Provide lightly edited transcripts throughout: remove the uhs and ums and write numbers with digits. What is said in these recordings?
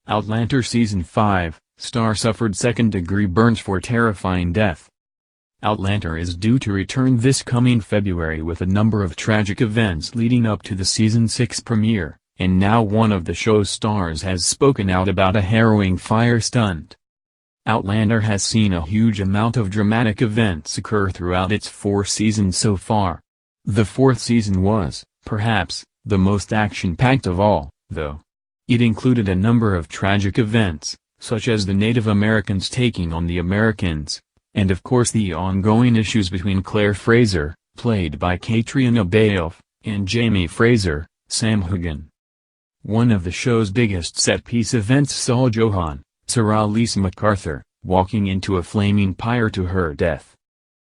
Outlander Season 5, star suffered second-degree burns for terrifying death. Outlander is due to return this coming February with a number of tragic events leading up to the Season 6 premiere, and now one of the show's stars has spoken out about a harrowing fire stunt. Outlander has seen a huge amount of dramatic events occur throughout its 4 seasons so far. The 4th season was, perhaps, the most action-packed of all, though. It included a number of tragic events, such as the Native Americans taking on the Americans, and of course the ongoing issues between Claire Fraser, played by Catriona Balfe, and Jamie Fraser, Sam Hugan. One of the show's biggest set-piece events saw Johann, Sarah Lise MacArthur, walking into a flaming pyre to her death.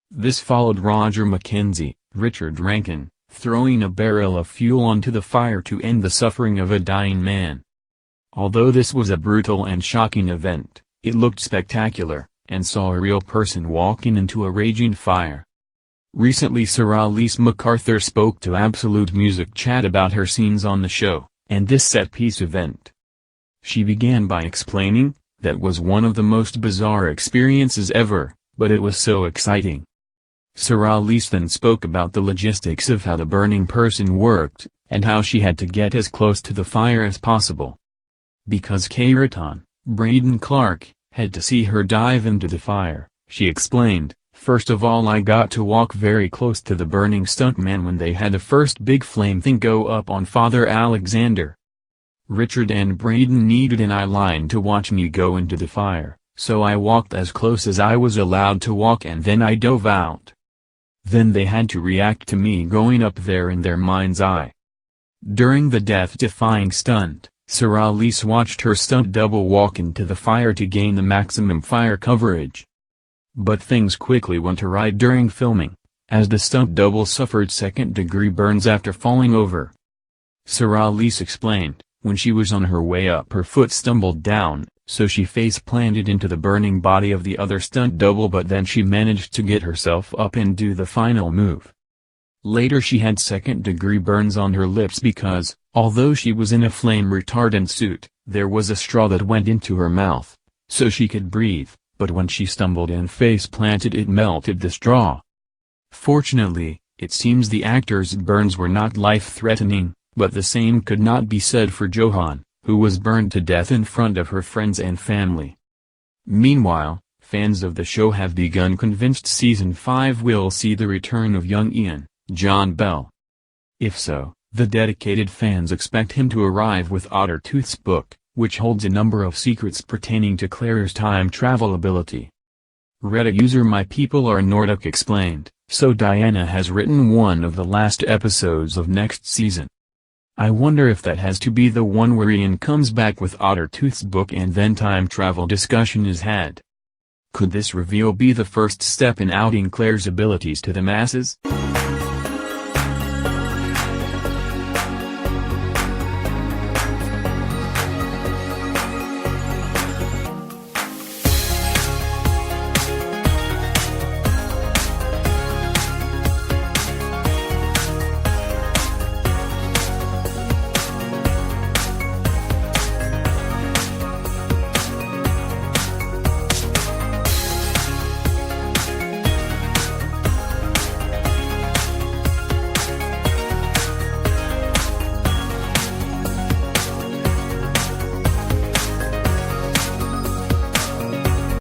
This followed Roger Mackenzie, Richard Rankin, throwing a barrel of fuel onto the fire to end the suffering of a dying man. Although this was a brutal and shocking event, it looked spectacular, and saw a real person walking into a raging fire. Recently Sarah Lise MacArthur spoke to Absolute Music Chat about her scenes on the show, and this set-piece event. She began by explaining, "That was one of the most bizarre experiences ever, but it was so exciting." Sarah Lise then spoke about the logistics of how the burning person worked, and how she had to get as close to the fire as possible. Because Keraton, Braden Clark, had to see her dive into the fire, she explained, "First of all I got to walk very close to the burning stuntman when they had the first big flame thing go up on Father Alexander. Richard and Braden needed an eye line to watch me go into the fire, so I walked as close as I was allowed to walk and then I dove out. Then they had to react to me going up there in their mind's eye." During the death-defying stunt, Sarah Lise watched her stunt double walk into the fire to gain the maximum fire coverage. But things quickly went awry during filming, as the stunt double suffered second-degree burns after falling over. Sarah Lise explained, "When she was on her way up her foot stumbled down, so she face-planted into the burning body of the other stunt double, but then she managed to get herself up and do the final move. Later she had second-degree burns on her lips because, although she was in a flame-retardant suit, there was a straw that went into her mouth, so she could breathe, but when she stumbled and face-planted it melted the straw." Fortunately, it seems the actor's burns were not life-threatening, but the same could not be said for Johann, who was burned to death in front of her friends and family. Meanwhile, fans of the show have begun convinced Season 5 will see the return of young Ian, John Bell. If so, the dedicated fans expect him to arrive with Ottertooth's book, which holds a number of secrets pertaining to Claire's time travel ability. Reddit user My People Are Nordic explained, "So Diana has written one of the last episodes of next season. I wonder if that has to be the one where Ian comes back with Ottertooth's book and then time travel discussion is had. Could this reveal be the first step in outing Claire's abilities to the masses?"